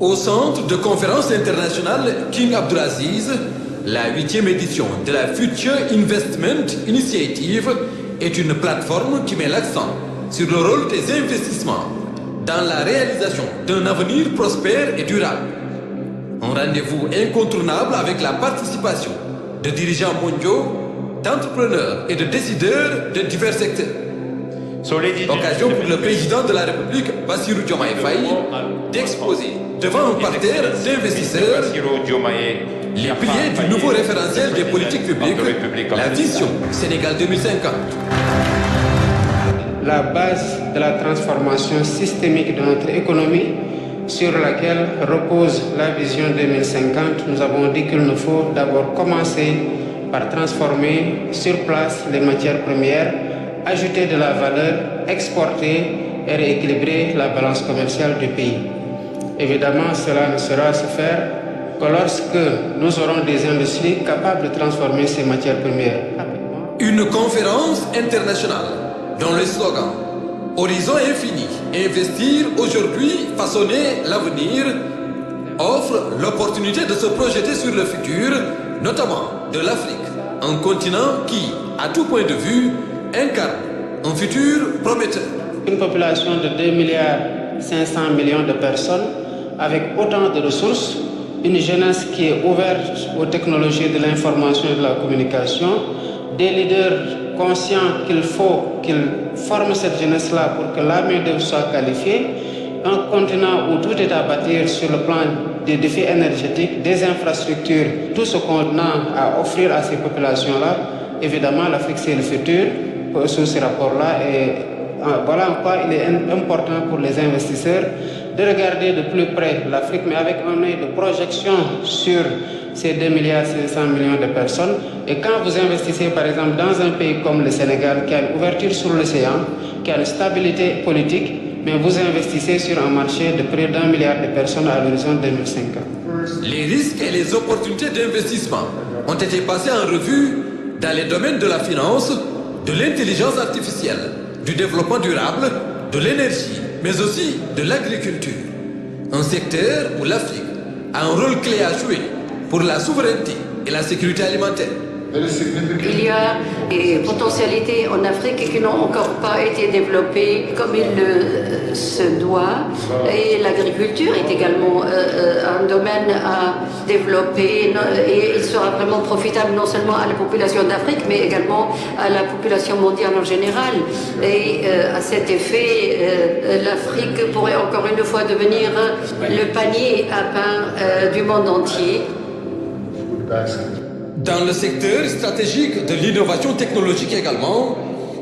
Au centre de conférence internationale King Abdulaziz, la 8e édition de la Future Investment Initiative est une plateforme qui met l'accent sur le rôle des investissements dans la réalisation d'un avenir prospère et durable. Un rendez-vous incontournable avec la participation de dirigeants mondiaux, d'entrepreneurs et de décideurs de divers secteurs. Occasion pour le président de la République, Bassirou Diomaye Faye, d'exposer devant un parterre d'investisseurs les piliers du nouveau référentiel des politiques publiques, la vision Sénégal 2050. La base de la transformation systémique de notre économie sur laquelle repose la vision 2050, nous avons dit qu'il nous faut d'abord commencer par transformer sur place les matières premières, ajouter de la valeur, exporter et rééquilibrer la balance commerciale du pays. Évidemment, cela ne sera à se faire que lorsque nous aurons des industries capables de transformer ces matières premières. Une conférence internationale dont le slogan « Horizon infini, investir aujourd'hui, façonner l'avenir » offre l'opportunité de se projeter sur le futur, notamment de l'Afrique, un continent qui, à tout point de vue, incarne un futur prometteur. Une population de 2,5 milliards de personnes avec autant de ressources, une jeunesse qui est ouverte aux technologies de l'information et de la communication, des leaders conscients qu'il faut qu'ils forment cette jeunesse-là pour que la main-d'œuvre soit qualifiée, un continent où tout est à bâtir sur le plan des défis énergétiques, des infrastructures, tout ce qu'on a à offrir à ces populations-là. Évidemment, l'Afrique, c'est le futur sous ces rapports-là. Et voilà en quoi il est important pour les investisseurs de regarder de plus près l'Afrique, mais avec un œil de projection sur ces 2,5 milliards de personnes. Et quand vous investissez, par exemple, dans un pays comme le Sénégal, qui a une ouverture sur l'océan, qui a une stabilité politique, mais vous investissez sur un marché de près d'1 milliard de personnes à l'horizon 2050. Les risques et les opportunités d'investissement ont été passés en revue dans les domaines de la finance, de l'intelligence artificielle, du développement durable, de l'énergie, mais aussi de l'agriculture. Un secteur où l'Afrique a un rôle clé à jouer pour la souveraineté et la sécurité alimentaire. Il y a des potentialités en Afrique qui n'ont encore pas été développées comme il se doit. Et l'agriculture est également un domaine à développer et il sera vraiment profitable non seulement à la population d'Afrique mais également à la population mondiale en général. Et à cet effet, l'Afrique pourrait encore une fois devenir le panier à pain du monde entier. Dans le secteur stratégique de l'innovation technologique également,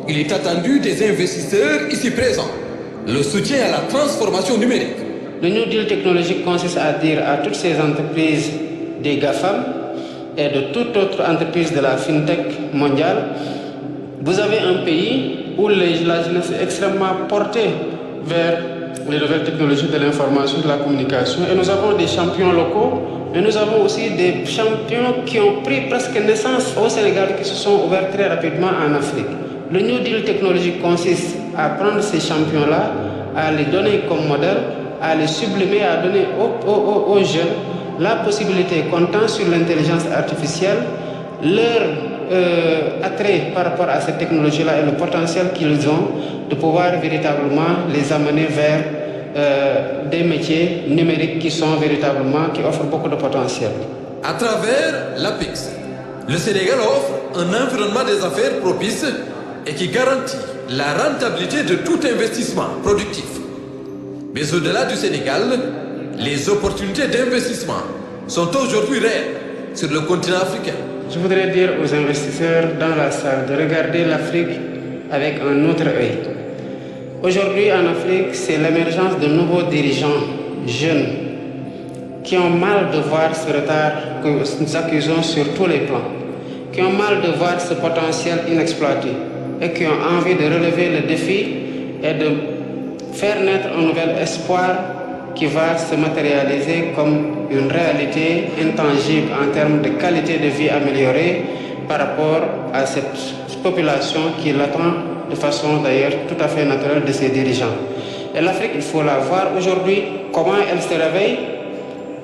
il est attendu des investisseurs ici présents le soutien à la transformation numérique. Le New Deal technologique consiste à dire à toutes ces entreprises des GAFAM et de toute autre entreprise de la FinTech mondiale, vous avez un pays où la jeunesse est extrêmement portée vers les nouvelles technologies de l'information et de la communication. Et nous avons des champions locaux, mais nous avons aussi des champions qui ont pris presque naissance au Sénégal, qui se sont ouverts très rapidement en Afrique. Le New Deal technologique consiste à prendre ces champions-là, à les donner comme modèle, à les sublimer, à donner aux jeunes la possibilité, comptant sur l'intelligence artificielle, leur attrait par rapport à cette technologie-là et le potentiel qu'ils ont de pouvoir véritablement les amener vers des métiers numériques qui offrent beaucoup de potentiel. À travers l'APEX, le Sénégal offre un environnement des affaires propice et qui garantit la rentabilité de tout investissement productif. Mais au-delà du Sénégal, les opportunités d'investissement sont aujourd'hui réelles sur le continent africain. Je voudrais dire aux investisseurs dans la salle de regarder l'Afrique avec un autre œil. Aujourd'hui en Afrique, c'est l'émergence de nouveaux dirigeants jeunes qui ont mal de voir ce retard que nous accusons sur tous les plans, qui ont mal de voir ce potentiel inexploité et qui ont envie de relever le défi et de faire naître un nouvel espoir qui va se matérialiser comme une réalité intangible en termes de qualité de vie améliorée par rapport à cette population qui l'attend de façon d'ailleurs tout à fait naturelle de ses dirigeants. Et l'Afrique, il faut la voir aujourd'hui, comment elle se réveille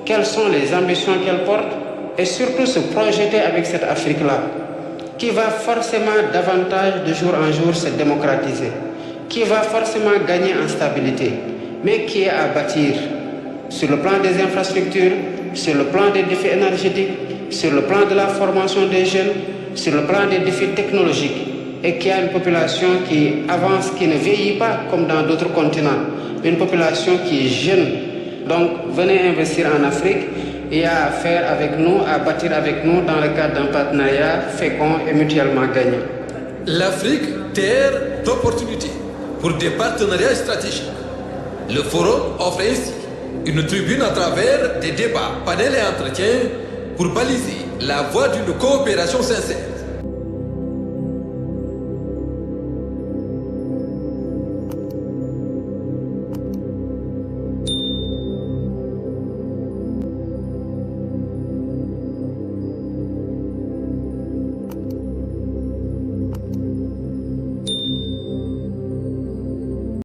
quelles sont les ambitions qu'elle porte et surtout se projeter avec cette Afrique-là, qui va forcément davantage de jour en jour se démocratiser, qui va forcément gagner en stabilité, mais qui est à bâtir sur le plan des infrastructures, sur le plan des défis énergétiques, sur le plan de la formation des jeunes, sur le plan des défis technologiques, et qui a une population qui avance, qui ne vieillit pas comme dans d'autres continents, une population qui est jeune. Donc venez investir en Afrique et à faire avec nous, à bâtir avec nous dans le cadre d'un partenariat fécond et mutuellement gagnant. L'Afrique, terre d'opportunités pour des partenariats stratégiques. Le forum offre ainsi une tribune à travers des débats, panels et entretiens pour baliser la voie d'une coopération sincère.